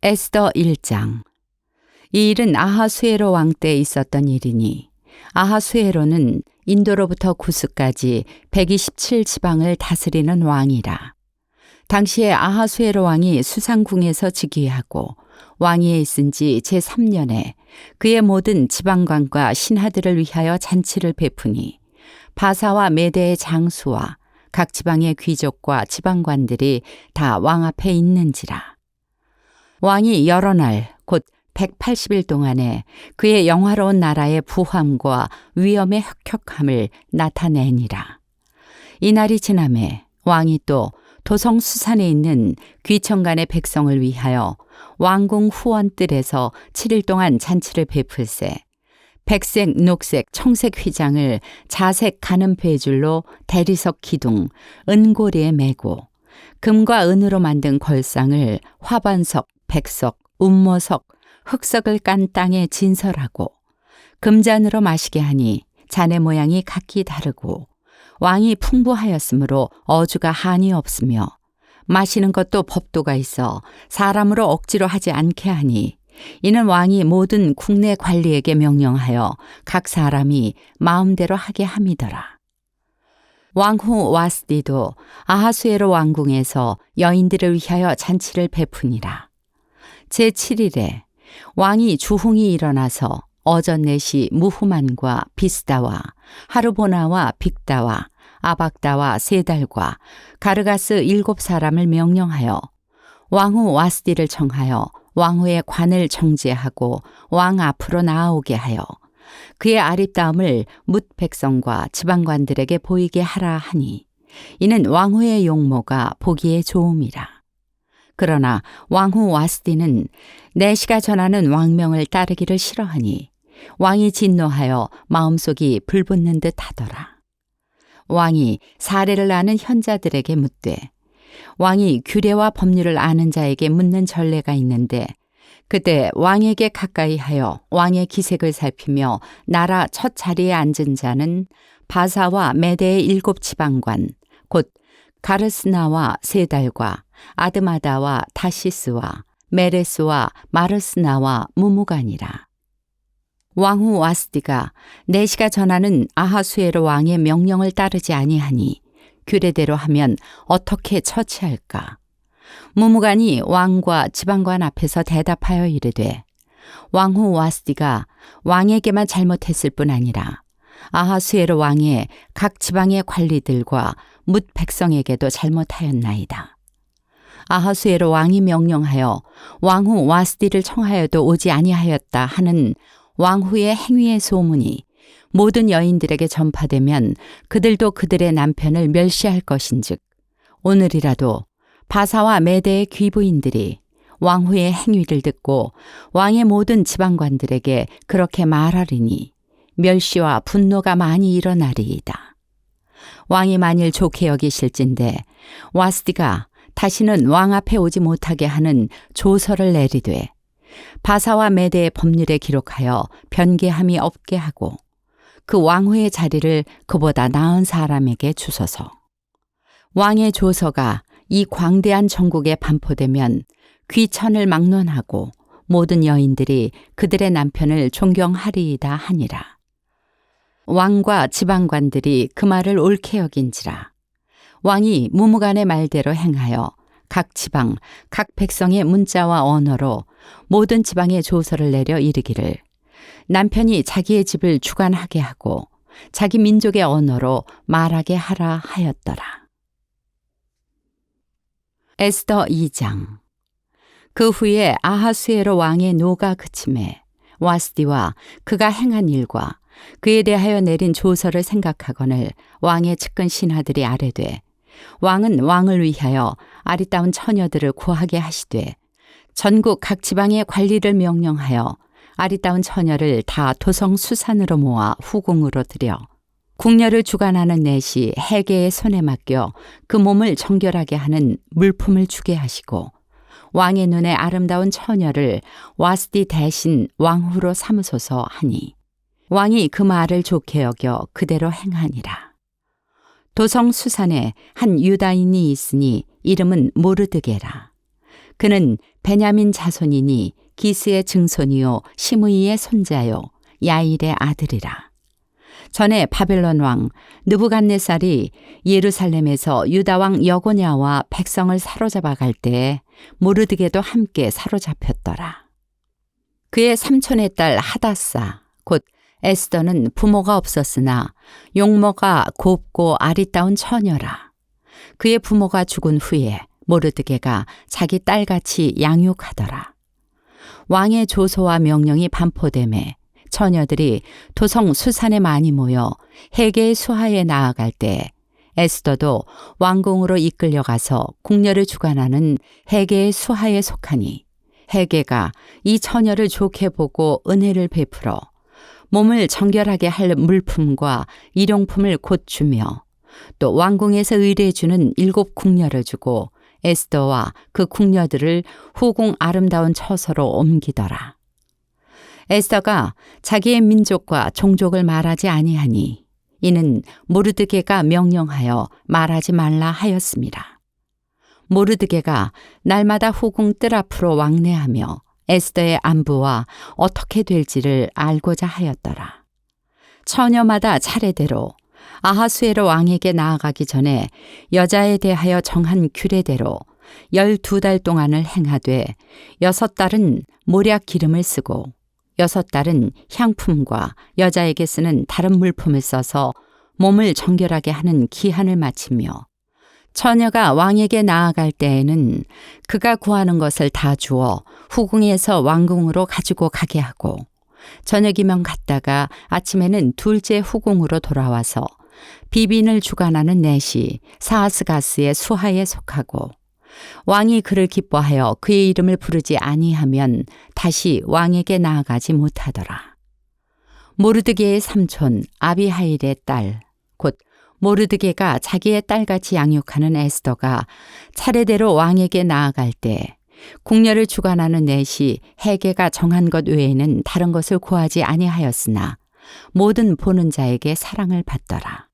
에스더 1장. 이 일은 아하수에로 왕 때 있었던 일이니 아하수에로는 인도로부터 구스까지 127지방을 다스리는 왕이라. 당시에 아하수에로 왕이 수상궁에서 즉위하고 왕위에 있은 지 제3년에 그의 모든 지방관과 신하들을 위하여 잔치를 베푸니 바사와 메대의 장수와 각 지방의 귀족과 지방관들이 다 왕 앞에 있는지라. 왕이 여러 날 곧 180일 동안에 그의 영화로운 나라의 부함과 위엄의 혁혁함을 나타내니라. 이날이 지남에 왕이 또 도성 수산에 있는 귀천간의 백성을 위하여 왕궁 후원뜰에서 7일 동안 잔치를 베풀세 백색, 녹색, 청색 휘장을 자색 가는 배줄로 대리석 기둥, 은고리에 매고 금과 은으로 만든 걸상을 화반석, 백석, 운모석, 흑석을 깐 땅에 진설하고 금잔으로 마시게 하니 잔의 모양이 각기 다르고 왕이 풍부하였으므로 어주가 한이 없으며 마시는 것도 법도가 있어 사람으로 억지로 하지 않게 하니 이는 왕이 모든 국내 관리에게 명령하여 각 사람이 마음대로 하게 함이더라. 왕후 와스디도 아하수에로 왕궁에서 여인들을 위하여 잔치를 베푸니라. 제7일에 왕이 주홍이 일어나서 어전넷이 무후만과 비스다와 하르보나와 빅다와 아박다와 세달과 가르가스 7사람을 명령하여 왕후 와스디를 청하여 왕후의 관을 정제하고 왕 앞으로 나아오게 하여 그의 아립다움을 뭇 백성과 지방관들에게 보이게 하라 하니 이는 왕후의 용모가 보기에 좋음이라. 그러나 왕후 와스디는 내시가 전하는 왕명을 따르기를 싫어하니 왕이 진노하여 마음속이 불붙는 듯 하더라. 왕이 사례를 아는 현자들에게 묻되 왕이 규례와 법률을 아는 자에게 묻는 전례가 있는데 그때 왕에게 가까이 하여 왕의 기색을 살피며 나라 첫 자리에 앉은 자는 바사와 메대의 7지방관 곧 가르스나와 세달과 아드마다와 다시스와 메레스와 마르스나와 무무간이라. 왕후 와스디가 내시가 전하는 아하수에로 왕의 명령을 따르지 아니하니 규례대로 하면 어떻게 처치할까? 무무간이 왕과 지방관 앞에서 대답하여 이르되 왕후 와스디가 왕에게만 잘못했을 뿐 아니라 아하수에로 왕의 각 지방의 관리들과 뭇 백성에게도 잘못하였나이다. 아하수에로 왕이 명령하여 왕후 와스디를 청하여도 오지 아니하였다 하는 왕후의 행위의 소문이 모든 여인들에게 전파되면 그들도 그들의 남편을 멸시할 것인즉 오늘이라도 바사와 메대의 귀부인들이 왕후의 행위를 듣고 왕의 모든 지방관들에게 그렇게 말하리니 멸시와 분노가 많이 일어나리이다. 왕이 만일 좋게 여기실진데 와스디가 다시는 왕 앞에 오지 못하게 하는 조서를 내리되 바사와 메대의 법률에 기록하여 변개함이 없게 하고 그 왕후의 자리를 그보다 나은 사람에게 주소서. 왕의 조서가 이 광대한 전국에 반포되면 귀천을 막론하고 모든 여인들이 그들의 남편을 존경하리이다 하니라. 왕과 지방관들이 그 말을 옳게 여긴지라. 왕이 무무간의 말대로 행하여 각 지방, 각 백성의 문자와 언어로 모든 지방에 조서를 내려 이르기를 남편이 자기의 집을 주관하게 하고 자기 민족의 언어로 말하게 하라 하였더라. 에스더 2장. 그 후에 아하수에로 왕의 노가 그침에 와스디와 그가 행한 일과 그에 대하여 내린 조서를 생각하거늘 왕의 측근 신하들이 아뢰되 왕은 왕을 위하여 아리따운 처녀들을 구하게 하시되 전국 각 지방의 관리를 명령하여 아리따운 처녀를 다 도성 수산으로 모아 후궁으로 들여 궁녀를 주관하는 넷이 해계의 손에 맡겨 그 몸을 정결하게 하는 물품을 주게 하시고 왕의 눈에 아름다운 처녀를 와스디 대신 왕후로 삼으소서 하니 왕이 그 말을 좋게 여겨 그대로 행하니라. 도성 수산에 한 유다인이 있으니 이름은 모르드게라. 그는 베냐민 자손이니 기스의 증손이요 시므이의 손자요 야일의 아들이라. 전에 바벨론 왕 느부갓네살이 예루살렘에서 유다 왕 여고냐와 백성을 사로잡아 갈 때에 모르드게도 함께 사로잡혔더라. 그의 삼촌의 딸 하다사 곧 에스더는 부모가 없었으나 용모가 곱고 아리따운 처녀라. 그의 부모가 죽은 후에 모르드게가 자기 딸같이 양육하더라. 왕의 조소와 명령이 반포되매 처녀들이 도성 수산에 많이 모여 헤게의 수하에 나아갈 때 에스더도 왕궁으로 이끌려가서 궁녀를 주관하는 헤게의 수하에 속하니 헤게가 이 처녀를 좋게 보고 은혜를 베풀어 몸을 정결하게 할 물품과 일용품을 곧 주며 또 왕궁에서 의뢰해주는 7 궁녀를 주고 에스더와 그 궁녀들을 후궁 아름다운 처소로 옮기더라. 에스더가 자기의 민족과 종족을 말하지 아니하니 이는 모르드게가 명령하여 말하지 말라 하였습니다. 모르드게가 날마다 후궁 뜰 앞으로 왕래하며 에스더의 안부와 어떻게 될지를 알고자 하였더라. 처녀마다 차례대로 아하수에로 왕에게 나아가기 전에 여자에 대하여 정한 규례대로 12달 동안을 행하되 6달은 모략 기름을 쓰고 6달은 향품과 여자에게 쓰는 다른 물품을 써서 몸을 정결하게 하는 기한을 마치며 처녀가 왕에게 나아갈 때에는 그가 구하는 것을 다 주어 후궁에서 왕궁으로 가지고 가게 하고 저녁이면 갔다가 아침에는 둘째 후궁으로 돌아와서 비빈을 주관하는 넷이 사아스가스의 수하에 속하고 왕이 그를 기뻐하여 그의 이름을 부르지 아니하면 다시 왕에게 나아가지 못하더라. 모르드게의 삼촌 아비하일의 딸, 곧 모르드게가 자기의 딸같이 양육하는 에스더가 차례대로 왕에게 나아갈 때 궁녀를 주관하는 넷이 헤게가 정한 것 외에는 다른 것을 구하지 아니하였으나 모든 보는 자에게 사랑을 받더라.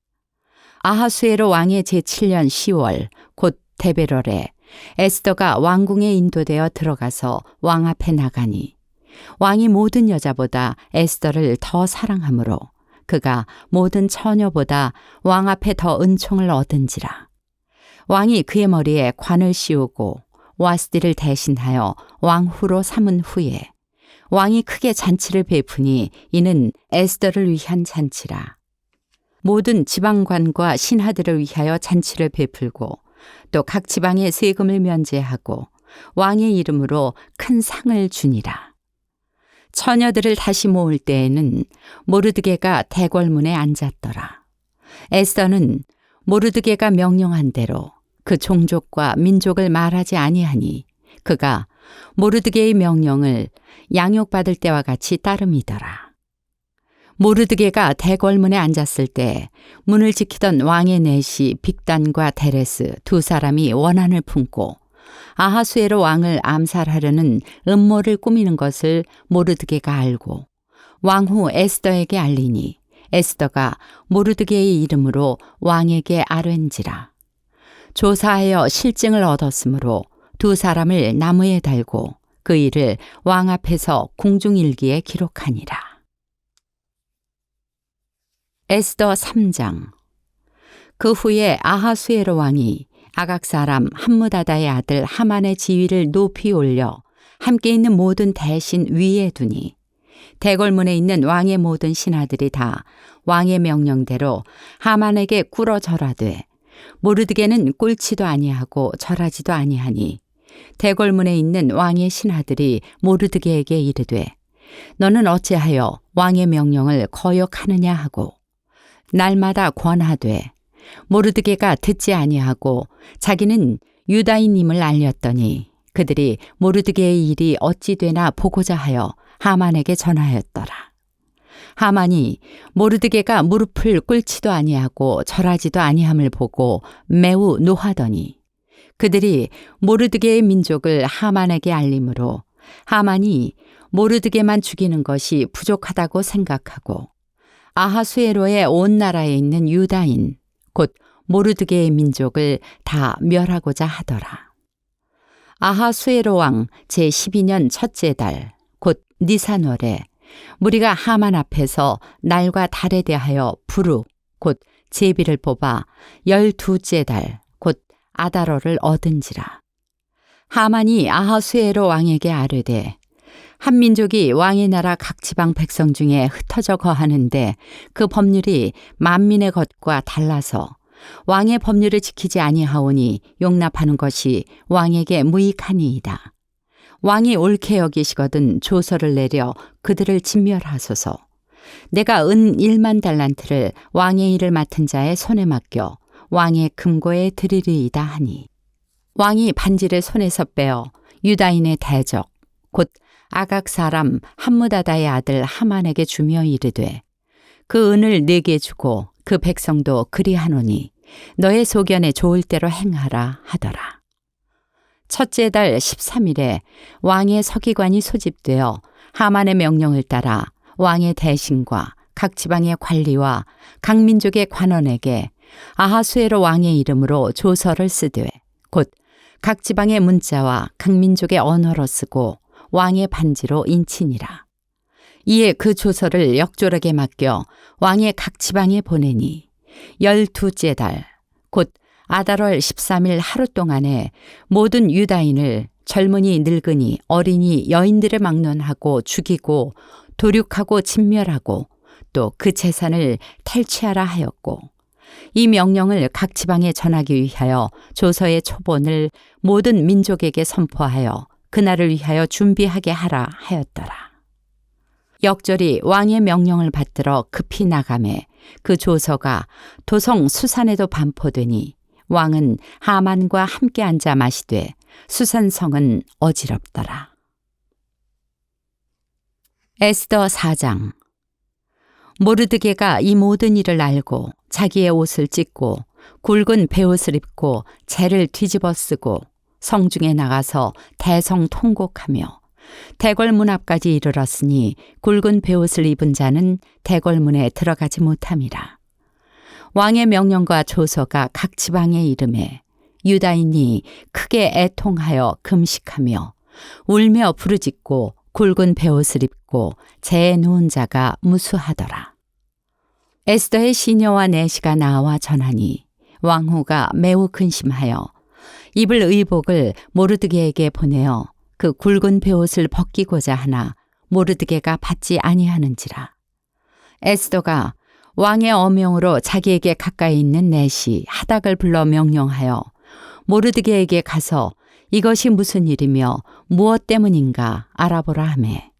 아하수에로 왕의 제7년 10월 곧 데베럴에 에스더가 왕궁에 인도되어 들어가서 왕 앞에 나가니 왕이 모든 여자보다 에스더를 더 사랑하므로 그가 모든 처녀보다 왕 앞에 더 은총을 얻은지라. 왕이 그의 머리에 관을 씌우고 와스디를 대신하여 왕후로 삼은 후에 왕이 크게 잔치를 베푸니 이는 에스더를 위한 잔치라. 모든 지방관과 신하들을 위하여 잔치를 베풀고 또 각 지방의 세금을 면제하고 왕의 이름으로 큰 상을 주니라. 처녀들을 다시 모을 때에는 모르드게가 대궐문에 앉았더라. 에스더는 모르드게가 명령한 대로 그 종족과 민족을 말하지 아니하니 그가 모르드게의 명령을 양육받을 때와 같이 따름이더라. 모르드게가 대궐문에 앉았을 때 문을 지키던 왕의 넷이 빅단과 데레스 2 사람이 원한을 품고 아하수에로 왕을 암살하려는 음모를 꾸미는 것을 모르드게가 알고 왕후 에스더에게 알리니 에스더가 모르드게의 이름으로 왕에게 아뢰는지라. 조사하여 실증을 얻었으므로 2 사람을 나무에 달고 그 일을 왕 앞에서 궁중일기에 기록하니라. 에스더 3장. 그 후에 아하수에로 왕이 아각 사람 함무다다의 아들 하만의 지위를 높이 올려 함께 있는 모든 대신 위에 두니 대궐문에 있는 왕의 모든 신하들이 다 왕의 명령대로 하만에게 꿇어 절하되 모르드게는 꿇지도 아니하고 절하지도 아니하니 대궐문에 있는 왕의 신하들이 모르드게에게 이르되 너는 어찌하여 왕의 명령을 거역하느냐 하고 날마다 권하되 모르드게가 듣지 아니하고 자기는 유다인임을 알렸더니 그들이 모르드게의 일이 어찌 되나 보고자 하여 하만에게 전하였더라. 하만이 모르드게가 무릎을 꿇지도 아니하고 절하지도 아니함을 보고 매우 노하더니 그들이 모르드게의 민족을 하만에게 알림으로 하만이 모르드게만 죽이는 것이 부족하다고 생각하고 아하수에로의 온 나라에 있는 유다인 곧 모르드게의 민족을 다 멸하고자 하더라. 아하수에로 왕 제12년 첫째 달 곧 니산월에 무리가 하만 앞에서 날과 달에 대하여 부르 곧 제비를 뽑아 12째 달 곧 아다로를 얻은지라. 하만이 아하수에로 왕에게 아뢰되 한 민족이 왕의 나라 각 지방 백성 중에 흩어져 거하는데 그 법률이 만민의 것과 달라서 왕의 법률을 지키지 아니하오니 용납하는 것이 왕에게 무익하니이다. 왕이 옳게 여기시거든 조서를 내려 그들을 진멸하소서. 내가 은 1만 달란트를 왕의 일을 맡은 자의 손에 맡겨 왕의 금고에 드리리이다 하니 왕이 반지를 손에서 빼어 유다인의 대적 곧 아각 사람 함무다다의 아들 하만에게 주며 이르되 그 은을 네게 주고 그 백성도 그리하노니 너의 소견에 좋을 대로 행하라 하더라. 첫째 달 13일에 왕의 서기관이 소집되어 하만의 명령을 따라 왕의 대신과 각 지방의 관리와 각 민족의 관원에게 아하수에로 왕의 이름으로 조서를 쓰되 곧 각 지방의 문자와 각 민족의 언어로 쓰고 왕의 반지로 인치니라. 이에 그 조서를 역조락에 맡겨 왕의 각 지방에 보내니 12째 달 곧 아달월 13일 하루 동안에 모든 유다인을 젊은이 늙은이 어린이 여인들을 막론하고 죽이고 도륙하고 진멸하고 또 그 재산을 탈취하라 하였고 이 명령을 각 지방에 전하기 위하여 조서의 초본을 모든 민족에게 선포하여 그날을 위하여 준비하게 하라 하였더라. 역절이 왕의 명령을 받들어 급히 나가매 그 조서가 도성 수산에도 반포되니 왕은 하만과 함께 앉아 마시되 수산성은 어지럽더라. 에스더 4장. 모르드게가 이 모든 일을 알고 자기의 옷을 찢고 굵은 베옷을 입고 재를 뒤집어 쓰고 성중에 나가서 대성 통곡하며 대궐문 앞까지 이르렀으니 굵은 베옷을 입은 자는 대궐문에 들어가지 못함이라. 왕의 명령과 조서가 각 지방에 이름에 유다인이 크게 애통하여 금식하며 울며 부르짖고 굵은 베옷을 입고 재에 누운 자가 무수하더라. 에스더의 시녀와 내시가 나와 전하니 왕후가 매우 근심하여 입을 의복을 모르드게에게 보내어 그 굵은 베옷을 벗기고자 하나 모르드게가 받지 아니하는지라. 에스더가 왕의 어명으로 자기에게 가까이 있는 내시 하닥을 불러 명령하여 모르드게에게 가서 이것이 무슨 일이며 무엇 때문인가 알아보라 하매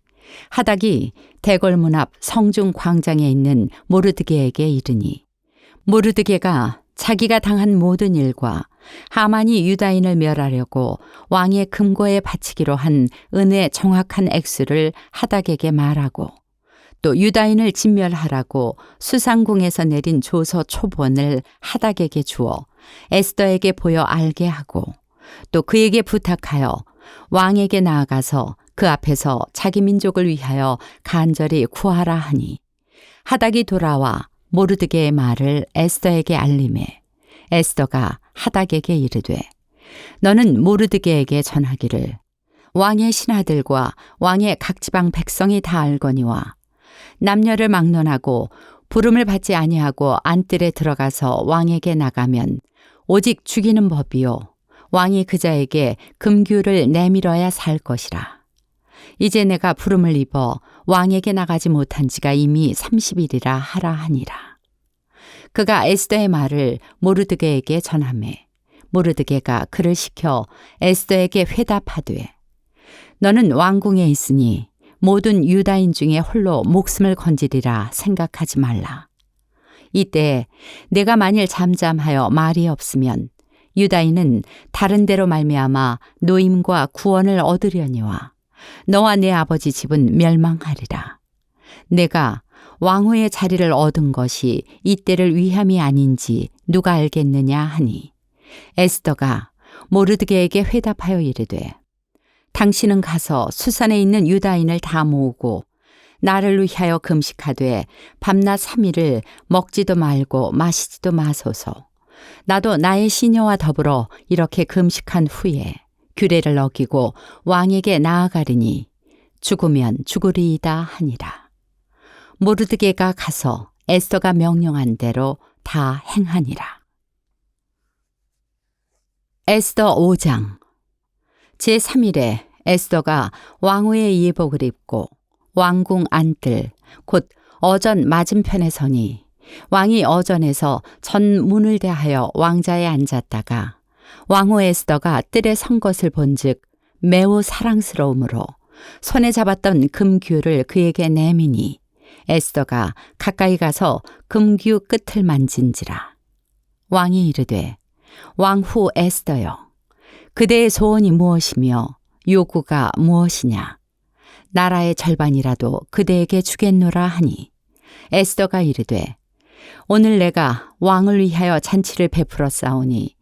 하닥이 대궐문 앞 성중 광장에 있는 모르드게에게 이르니 모르드게가 자기가 당한 모든 일과 하만이 유다인을 멸하려고 왕의 금고에 바치기로 한 은의 정확한 액수를 하닥에게 말하고 또 유다인을 진멸하라고 수상궁에서 내린 조서 초본을 하닥에게 주어 에스더에게 보여 알게 하고 또 그에게 부탁하여 왕에게 나아가서 그 앞에서 자기 민족을 위하여 간절히 구하라 하니 하닥이 돌아와 모르드게의 말을 에스더에게 알림해 에스더가 하닥에게 이르되 너는 모르드게에게 전하기를 왕의 신하들과 왕의 각 지방 백성이 다 알거니와 남녀를 막론하고 부름을 받지 아니하고 안뜰에 들어가서 왕에게 나가면 오직 죽이는 법이요 왕이 그자에게 금규를 내밀어야 살 것이라. 이제 내가 부름을 입어 왕에게 나가지 못한 지가 이미 30일이라 하라 하니라. 그가 에스더의 말을 모르드게에게 전하매 모르드게가 그를 시켜 에스더에게 회답하되 너는 왕궁에 있으니 모든 유다인 중에 홀로 목숨을 건지리라 생각하지 말라. 이때 내가 만일 잠잠하여 말이 없으면 유다인은 다른 데로 말미암아 노임과 구원을 얻으려니와 너와 내 아버지 집은 멸망하리라. 내가 왕후의 자리를 얻은 것이 이때를 위함이 아닌지 누가 알겠느냐 하니 에스더가 모르드게에게 회답하여 이르되 당신은 가서 수산에 있는 유다인을 다 모으고 나를 위하여 금식하되 밤낮 3일을 먹지도 말고 마시지도 마소서. 나도 나의 시녀와 더불어 이렇게 금식한 후에 규례를 어기고 왕에게 나아가리니 죽으면 죽으리이다 하니라. 모르드게가 가서 에스더가 명령한 대로 다 행하니라. 에스더 5장. 제3일에 에스더가 왕후의 예복을 입고 왕궁 안뜰 곧 어전 맞은편에 서니 왕이 어전에서 전 문을 대하여 왕자에 앉았다가 왕후 에스더가 뜰에 선 것을 본즉 매우 사랑스러우므로 손에 잡았던 금규를 그에게 내미니 에스더가 가까이 가서 금규 끝을 만진지라. 왕이 이르되 왕후 에스더여, 그대의 소원이 무엇이며 요구가 무엇이냐? 나라의 절반이라도 그대에게 주겠노라 하니 에스더가 이르되 오늘 내가 왕을 위하여 잔치를 베풀어 싸우니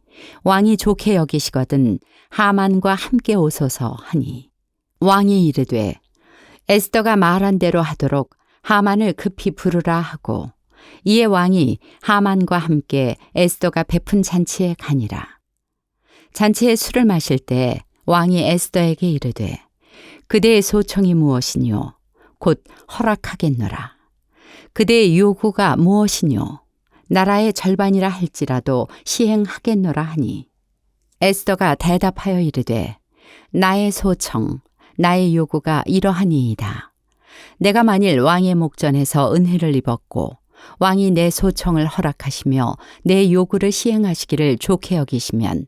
왕이 좋게 여기시거든 하만과 함께 오소서 하니 왕이 이르되 에스더가 말한 대로 하도록 하만을 급히 부르라 하고 이에 왕이 하만과 함께 에스더가 베푼 잔치에 가니라. 잔치에 술을 마실 때 왕이 에스더에게 이르되 그대의 소청이 무엇이뇨? 곧 허락하겠노라. 그대의 요구가 무엇이뇨? 나라의 절반이라 할지라도 시행하겠노라 하니 에스더가 대답하여 이르되 나의 소청, 나의 요구가 이러하니이다. 내가 만일 왕의 목전에서 은혜를 입었고 왕이 내 소청을 허락하시며 내 요구를 시행하시기를 좋게 여기시면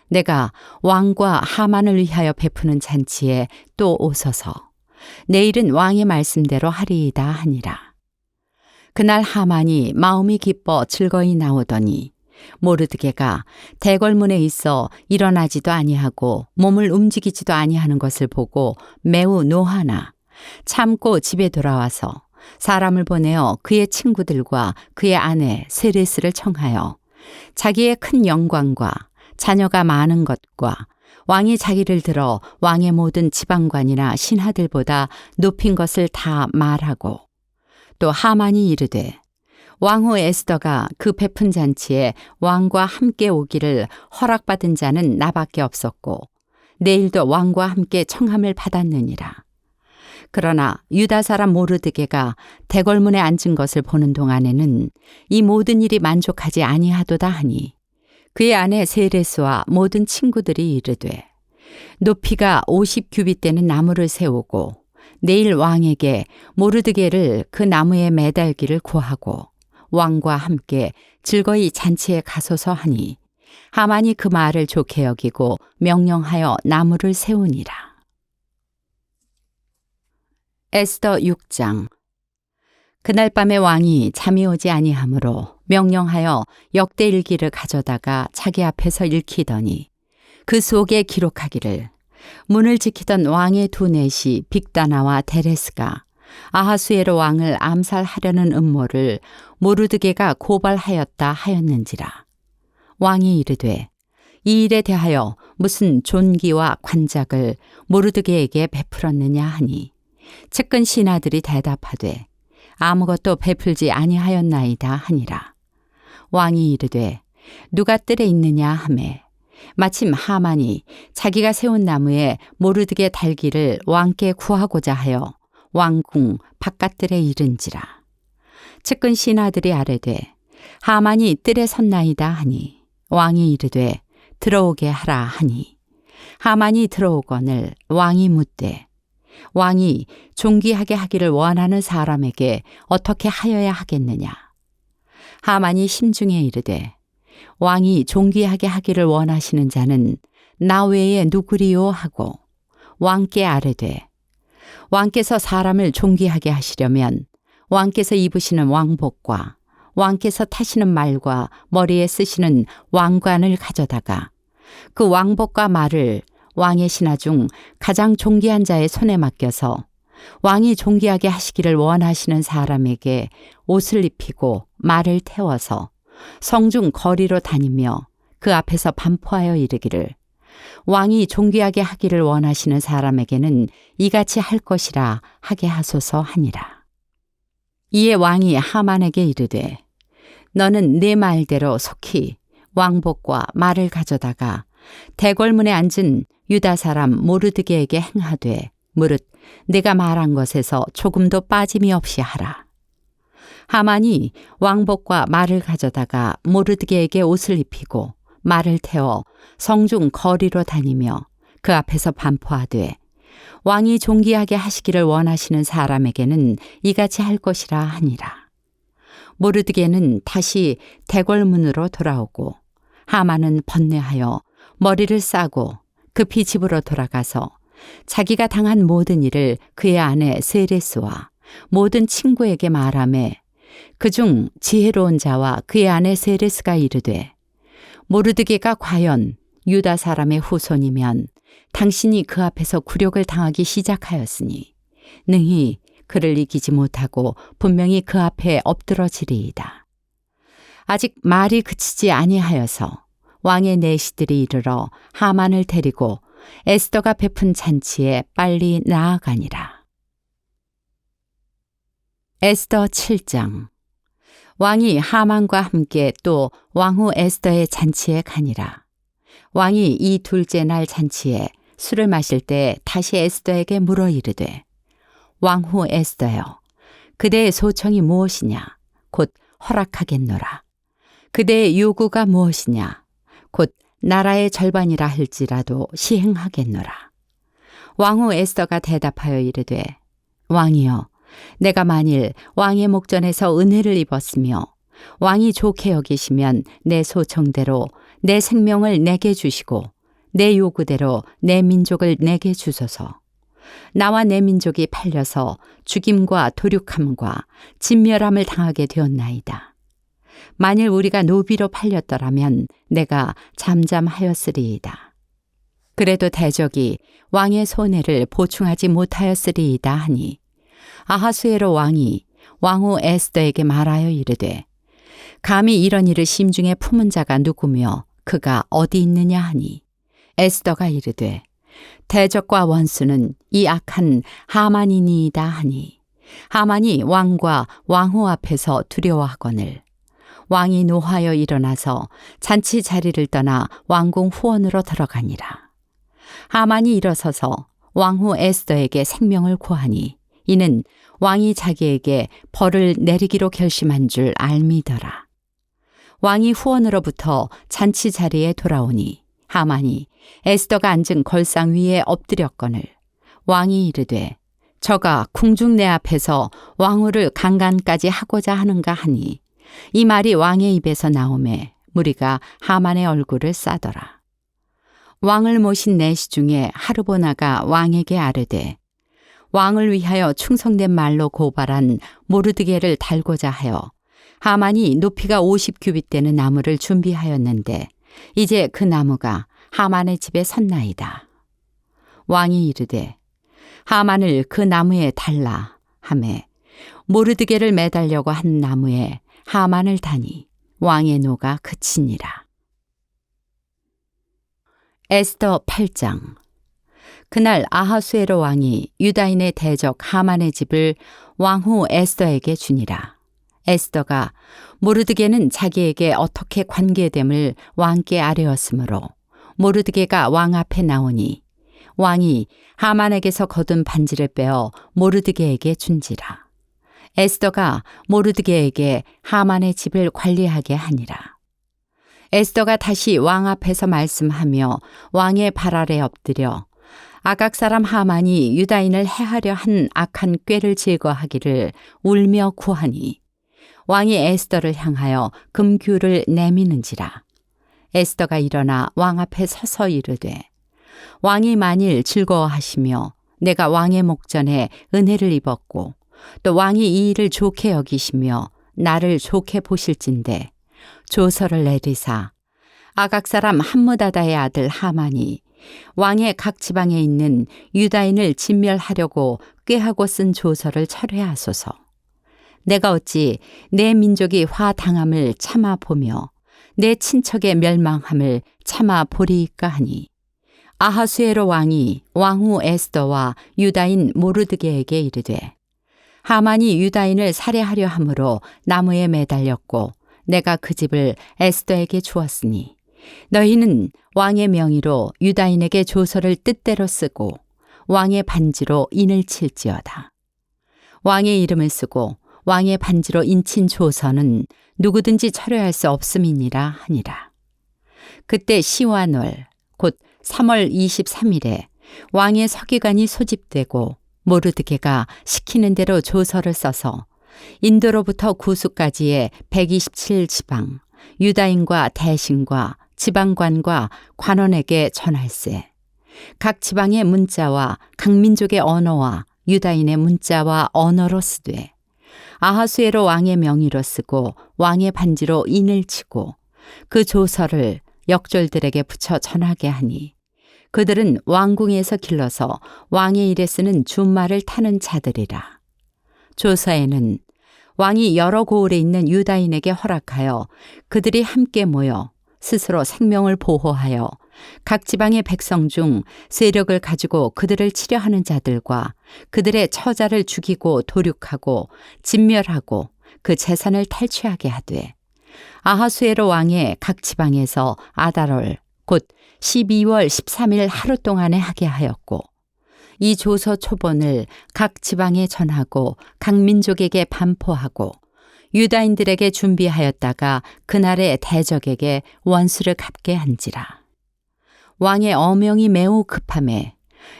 내가 왕과 하만을 위하여 베푸는 잔치에 또 오소서. 내일은 왕의 말씀대로 하리이다 하니라. 그날 하만이 마음이 기뻐 즐거이 나오더니 모르드게가 대궐문에 있어 일어나지도 아니하고 몸을 움직이지도 아니하는 것을 보고 매우 노하나 참고 집에 돌아와서 사람을 보내어 그의 친구들과 그의 아내 세레스를 청하여 자기의 큰 영광과 자녀가 많은 것과 왕이 자기를 들어 왕의 모든 지방관이나 신하들보다 높인 것을 다 말하고 또 하만이 이르되 왕후 에스더가 그 베푼 잔치에 왕과 함께 오기를 허락받은 자는 나밖에 없었고 내일도 왕과 함께 청함을 받았느니라. 그러나 유다 사람 모르드게가 대궐문에 앉은 것을 보는 동안에는 이 모든 일이 만족하지 아니하도다 하니 그의 아내 세레스와 모든 친구들이 이르되 높이가 50규빗 되는 나무를 세우고 내일 왕에게 모르드게를 그 나무에 매달기를 구하고 왕과 함께 즐거이 잔치에 가소서 하니 하만이 그 말을 좋게 여기고 명령하여 나무를 세우니라. 에스더 6장. 그날 밤에 왕이 잠이 오지 아니하므로 명령하여 역대일기를 가져다가 자기 앞에서 읽히더니 그 속에 기록하기를 문을 지키던 왕의 두 넷이 빅다나와 데레스가 아하수에로 왕을 암살하려는 음모를 모르드게가 고발하였다 하였는지라. 왕이 이르되 이 일에 대하여 무슨 존귀와 관작을 모르드게에게 베풀었느냐 하니 측근 신하들이 대답하되 아무것도 베풀지 아니하였나이다 하니라. 왕이 이르되 누가 뜰에 있느냐 하매 마침 하만이 자기가 세운 나무에 모르드게 달기를 왕께 구하고자 하여 왕궁 바깥뜰에 이른지라. 측근 신하들이 아뢰되 하만이 뜰에 섰나이다 하니 왕이 이르되 들어오게 하라 하니 하만이 들어오거늘 왕이 묻되 왕이 존귀하게 하기를 원하는 사람에게 어떻게 하여야 하겠느냐. 하만이 심중에 이르되 왕이 존귀하게 하기를 원하시는 자는 나 외에 누구리요 하고 왕께 아뢰되 왕께서 사람을 존귀하게 하시려면 왕께서 입으시는 왕복과 왕께서 타시는 말과 머리에 쓰시는 왕관을 가져다가 그 왕복과 말을 왕의 신하 중 가장 존귀한 자의 손에 맡겨서 왕이 존귀하게 하시기를 원하시는 사람에게 옷을 입히고 말을 태워서 성중 거리로 다니며 그 앞에서 반포하여 이르기를 왕이 존귀하게 하기를 원하시는 사람에게는 이같이 할 것이라 하게 하소서 하니라. 이에 왕이 하만에게 이르되 너는 네 말대로 속히 왕복과 말을 가져다가 대궐문에 앉은 유다 사람 모르드게에게 행하되 무릇 내가 말한 것에서 조금도 빠짐이 없이 하라. 하만이 왕복과 말을 가져다가 모르드게에게 옷을 입히고 말을 태워 성중 거리로 다니며 그 앞에서 반포하되 왕이 존귀하게 하시기를 원하시는 사람에게는 이같이 할 것이라 하니라. 모르드게는 다시 대궐문으로 돌아오고 하만은 번뇌하여 머리를 싸고 급히 집으로 돌아가서 자기가 당한 모든 일을 그의 아내 세레스와 모든 친구에게 말하매 그중 지혜로운 자와 그의 아내 세레스가 이르되 모르드게가 과연 유다 사람의 후손이면 당신이 그 앞에서 굴욕을 당하기 시작하였으니 능히 그를 이기지 못하고 분명히 그 앞에 엎드러지리이다. 아직 말이 그치지 아니하여서 왕의 내시들이 이르러 하만을 데리고 에스더가 베푼 잔치에 빨리 나아가니라. 에스더 7장. 왕이 하만과 함께 또 왕후 에스더의 잔치에 가니라. 왕이 이 둘째 날 잔치에 술을 마실 때 다시 에스더에게 물어 이르되 왕후 에스더여 그대의 소청이 무엇이냐 곧 허락하겠노라. 그대의 요구가 무엇이냐 곧 나라의 절반이라 할지라도 시행하겠노라. 왕후 에스더가 대답하여 이르되 왕이여 내가 만일 왕의 목전에서 은혜를 입었으며 왕이 좋게 여기시면 내 소청대로 내 생명을 내게 주시고 내 요구대로 내 민족을 내게 주소서. 나와 내 민족이 팔려서 죽임과 도륙함과 진멸함을 당하게 되었나이다. 만일 우리가 노비로 팔렸더라면 내가 잠잠하였으리이다. 그래도 대적이 왕의 손해를 보충하지 못하였으리이다 하니 아하수에로 왕이 왕후 에스더에게 말하여 이르되 감히 이런 일을 심중에 품은 자가 누구며 그가 어디 있느냐 하니 에스더가 이르되 대적과 원수는 이 악한 하만이니이다 하니 하만이 왕과 왕후 앞에서 두려워하거늘 왕이 노하여 일어나서 잔치 자리를 떠나 왕궁 후원으로 들어가니라. 하만이 일어서서 왕후 에스더에게 생명을 구하니 이는 왕이 자기에게 벌을 내리기로 결심한 줄 알미더라. 왕이 후원으로부터 잔치 자리에 돌아오니 하만이 에스더가 앉은 걸상 위에 엎드렸거늘 왕이 이르되 저가 궁중 내 앞에서 왕후를 강간까지 하고자 하는가 하니 이 말이 왕의 입에서 나오매 무리가 하만의 얼굴을 싸더라. 왕을 모신 내시 중에 하르보나가 왕에게 아뢰되 왕을 위하여 충성된 말로 고발한 모르드게를 달고자 하여 하만이 높이가 50규빗 되는 나무를 준비하였는데 이제 그 나무가 하만의 집에 섰나이다. 왕이 이르되 하만을 그 나무에 달라 하매 모르드게를 매달려고 한 나무에 하만을 다니 왕의 노가 그치니라. 에스더 8장. 그날 아하수에로 왕이 유다인의 대적 하만의 집을 왕후 에스더에게 주니라. 에스더가 모르드게는 자기에게 어떻게 관계됨을 왕께 아뢰었으므로 모르드게가 왕 앞에 나오니 왕이 하만에게서 거둔 반지를 빼어 모르드게에게 준지라. 에스더가 모르드게에게 하만의 집을 관리하게 하니라. 에스더가 다시 왕 앞에서 말씀하며 왕의 발 아래 엎드려 아각 사람 하만이 유다인을 해하려 한 악한 꾀를 제거하기를 울며 구하니 왕이 에스더를 향하여 금규를 내미는지라. 에스더가 일어나 왕 앞에 서서 이르되 왕이 만일 즐거워하시며 내가 왕의 목전에 은혜를 입었고 또 왕이 이 일을 좋게 여기시며 나를 좋게 보실진대 조서를 내리사 아각 사람 함므다다의 아들 하만이 왕의 각 지방에 있는 유다인을 진멸하려고 꾀하고 쓴 조서를 철회하소서. 내가 어찌 내 민족이 화당함을 참아 보며 내 친척의 멸망함을 참아 보리이까 하니 아하수에로 왕이 왕후 에스더와 유다인 모르드게에게 이르되 하만이 유다인을 살해하려 함으로 나무에 매달렸고 내가 그 집을 에스더에게 주었으니 너희는 왕의 명의로 유다인에게 조서를 뜻대로 쓰고 왕의 반지로 인을 칠지어다. 왕의 이름을 쓰고 왕의 반지로 인친 조서는 누구든지 철회할 수 없음이니라 하니라. 그때 시완월 곧 3월 23일에 왕의 서기관이 소집되고 모르드게가 시키는 대로 조서를 써서 인도로부터 구수까지의 127지방 유다인과 대신과 지방관과 관원에게 전할세. 각 지방의 문자와 각 민족의 언어와 유다인의 문자와 언어로 쓰되 아하수에로 왕의 명의로 쓰고 왕의 반지로 인을 치고 그 조서를 역졸들에게 붙여 전하게 하니 그들은 왕궁에서 길러서 왕의 일에 쓰는 준말을 타는 자들이라. 조서에는 왕이 여러 고을에 있는 유다인에게 허락하여 그들이 함께 모여 스스로 생명을 보호하여 각 지방의 백성 중 세력을 가지고 그들을 치려하는 자들과 그들의 처자를 죽이고 도륙하고 진멸하고 그 재산을 탈취하게 하되 아하수에로 왕의 각 지방에서 아달월 곧 12월 13일 하루 동안에 하게 하였고 이 조서 초본을 각 지방에 전하고 각 민족에게 반포하고 유다인들에게 준비하였다가 그날의 대적에게 원수를 갚게 한지라. 왕의 어명이 매우 급함에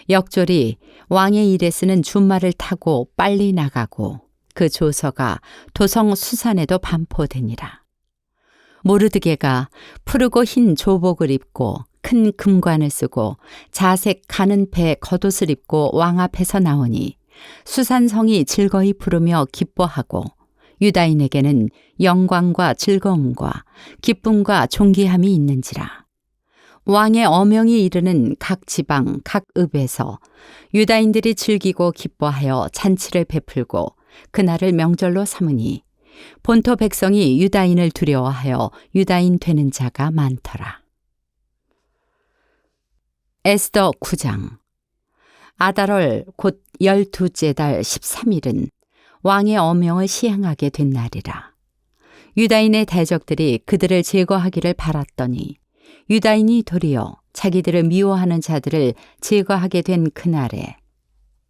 역졸이 왕의 일에 쓰는 준말을 타고 빨리 나가고 그 조서가 도성 수산에도 반포되니라. 모르드게가 푸르고 흰 조복을 입고 큰 금관을 쓰고 자색 가는 배 겉옷을 입고 왕 앞에서 나오니 수산성이 즐거이 부르며 기뻐하고 유다인에게는 영광과 즐거움과 기쁨과 존귀함이 있는지라. 왕의 어명이 이르는 각 지방 각 읍에서 유다인들이 즐기고 기뻐하여 잔치를 베풀고 그날을 명절로 삼으니 본토 백성이 유다인을 두려워하여 유다인 되는 자가 많더라. 에스더 9장. 아달월 곧 12째 달 13일은 왕의 어명을 시행하게 된 날이라. 유다인의 대적들이 그들을 제거하기를 바랐더니 유다인이 도리어 자기들을 미워하는 자들을 제거하게 된 그날에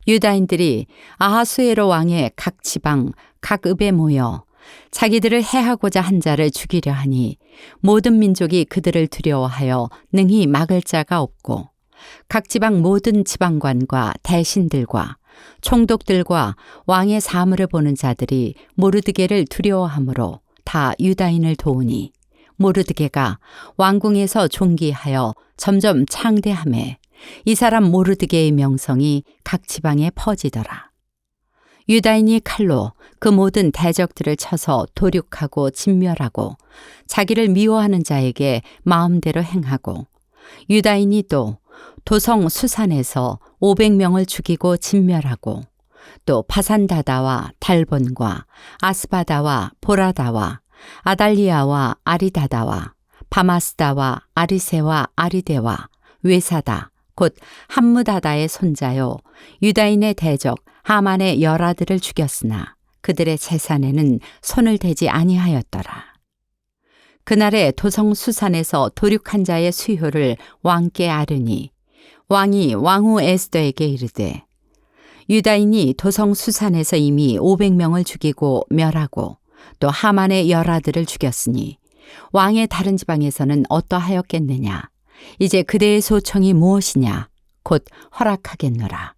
유다인들이 아하수에로 왕의 각 지방 각 읍에 모여 자기들을 해하고자 한 자를 죽이려 하니 모든 민족이 그들을 두려워하여 능히 막을 자가 없고 각 지방 모든 지방관과 대신들과 총독들과 왕의 사물을 보는 자들이 모르드게를 두려워하므로 다 유다인을 도우니 모르드게가 왕궁에서 존귀하여 점점 창대하매 이 사람 모르드게의 명성이 각 지방에 퍼지더라. 유다인이 칼로 그 모든 대적들을 쳐서 도륙하고 진멸하고 자기를 미워하는 자에게 마음대로 행하고 유다인이 또 도성 수산에서 500명을 죽이고 진멸하고 또 파산다다와 달본과 아스바다와 보라다와 아달리아와 아리다다와 바마스다와 아리세와 아리데와 외사다 곧 함무다다의 손자요 유다인의 대적 하만의 열아들을 죽였으나 그들의 재산에는 손을 대지 아니하였더라. 그날에 도성 수산에서 도륙한 자의 수효를 왕께 아르니 왕이 왕후 에스더에게 이르되 유다인이 도성 수산에서 이미 500명을 죽이고 멸하고 또 하만의 열아들을 죽였으니 왕의 다른 지방에서는 어떠하였겠느냐. 이제 그대의 소청이 무엇이냐. 곧 허락하겠노라.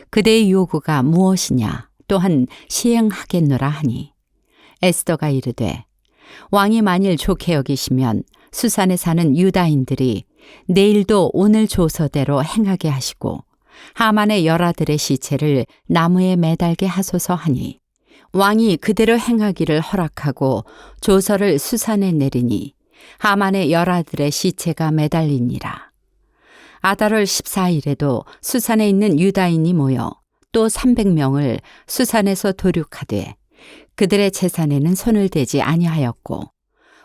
그대의 요구가 무엇이냐. 또한 시행하겠노라 하니 에스더가 이르되 왕이 만일 좋게 여기시면 수산에 사는 유다인들이 내일도 오늘 조서대로 행하게 하시고 하만의 열아들의 시체를 나무에 매달게 하소서 하니 왕이 그대로 행하기를 허락하고 조서를 수산에 내리니 하만의 열아들의 시체가 매달리니라. 아달월 14일에도 수산에 있는 유다인이 모여 또 300명을 수산에서 도륙하되 그들의 재산에는 손을 대지 아니하였고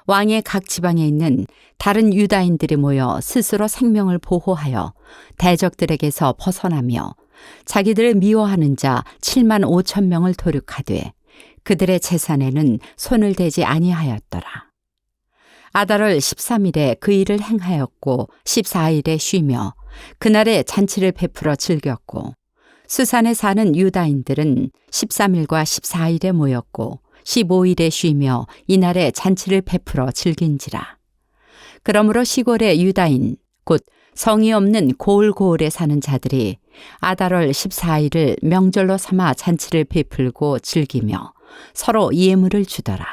왕의 각 지방에 있는 다른 유다인들이 모여 스스로 생명을 보호하여 대적들에게서 벗어나며 자기들을 미워하는 자 7만 5천 명을 도륙하되 그들의 재산에는 손을 대지 아니하였더라. 아달월 13일에 그 일을 행하였고 14일에 쉬며 그날에 잔치를 베풀어 즐겼고 수산에 사는 유다인들은 13일과 14일에 모였고 15일에 쉬며 이날에 잔치를 베풀어 즐긴지라. 그러므로 시골의 유다인 곧 성이 없는 고을고을에 사는 자들이 아달월 14일을 명절로 삼아 잔치를 베풀고 즐기며 서로 예물을 주더라.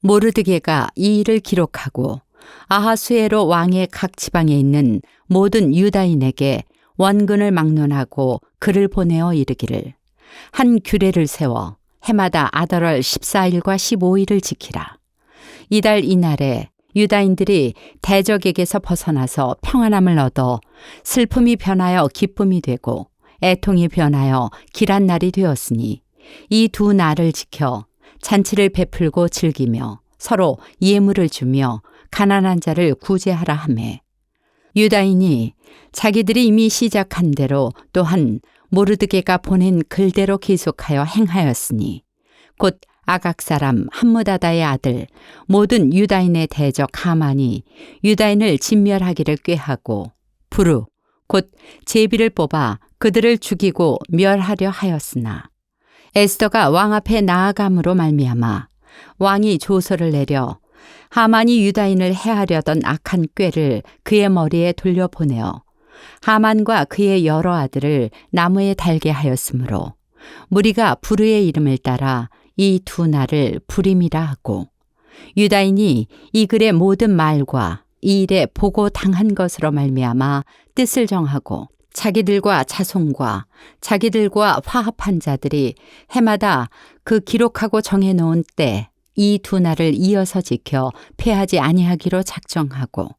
모르드게가 이 일을 기록하고 아하수에로 왕의 각 지방에 있는 모든 유다인에게 원근을 막론하고 글을 보내어 이르기를 한 규례를 세워 해마다 아달월 14일과 15일을 지키라. 이달 이날에 유다인들이 대적에게서 벗어나서 평안함을 얻어 슬픔이 변하여 기쁨이 되고 애통이 변하여 길한 날이 되었으니 이 두 날을 지켜 잔치를 베풀고 즐기며 서로 예물을 주며 가난한 자를 구제하라 하매 유다인이 자기들이 이미 시작한 대로 또한 모르드게가 보낸 글대로 계속하여 행하였으니 곧 아각 사람 함무다다의 아들 모든 유다인의 대적 하만이 유다인을 진멸하기를 꾀하고 부르 곧 제비를 뽑아 그들을 죽이고 멸하려 하였으나 에스더가 왕 앞에 나아감으로 말미암아 왕이 조서를 내려 하만이 유다인을 해하려던 악한 꾀를 그의 머리에 돌려보내어 하만과 그의 여러 아들을 나무에 달게 하였으므로 무리가 부르의 이름을 따라 이 두 날을 부림이라 하고 유다인이 이 글의 모든 말과 이 일에 보고 당한 것으로 말미암아 뜻을 정하고 자기들과 자손과 자기들과 화합한 자들이 해마다 그 기록하고 정해놓은 때 이 두 날을 이어서 지켜 패하지 아니하기로 작정하고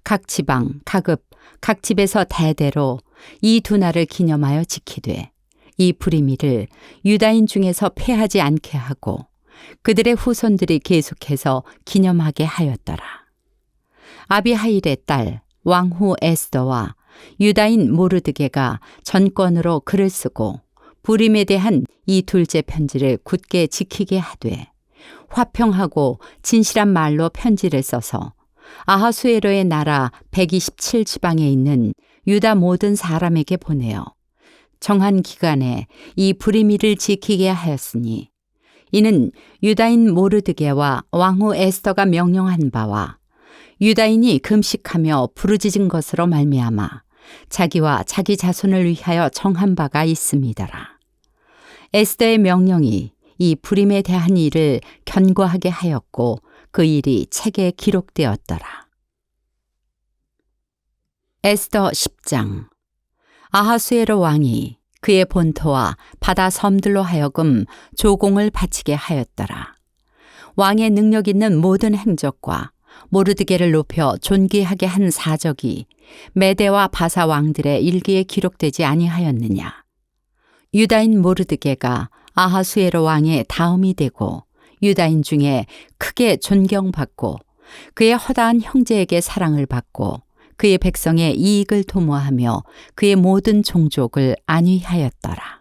각 지방, 각읍, 각 집에서 대대로 이 두 날을 기념하여 지키되 이 부림이를 유다인 중에서 패하지 않게 하고 그들의 후손들이 계속해서 기념하게 하였더라. 아비하일의 딸 왕후 에스더와 유다인 모르드게가 전권으로 글을 쓰고 부림에 대한 이 둘째 편지를 굳게 지키게 하되 화평하고 진실한 말로 편지를 써서 아하수에로의 나라 127지방에 있는 유다 모든 사람에게 보내어 정한 기간에 이 부림일을 지키게 하였으니 이는 유다인 모르드게와 왕후 에스더가 명령한 바와 유다인이 금식하며 부르짖은 것으로 말미암아 자기와 자기 자손을 위하여 정한 바가 있음이더라. 에스더의 명령이 이 부림에 대한 일을 견고하게 하였고 그 일이 책에 기록되었더라. 에스더 10장. 아하수에로 왕이 그의 본토와 바다 섬들로 하여금 조공을 바치게 하였더라. 왕의 능력 있는 모든 행적과 모르드게를 높여 존귀하게 한 사적이 메대와 바사 왕들의 일기에 기록되지 아니하였느냐. 유다인 모르드게가 아하수에로 왕의 다음이 되고 유다인 중에 크게 존경받고 그의 허다한 형제에게 사랑을 받고 그의 백성의 이익을 도모하며 그의 모든 종족을 안위하였더라.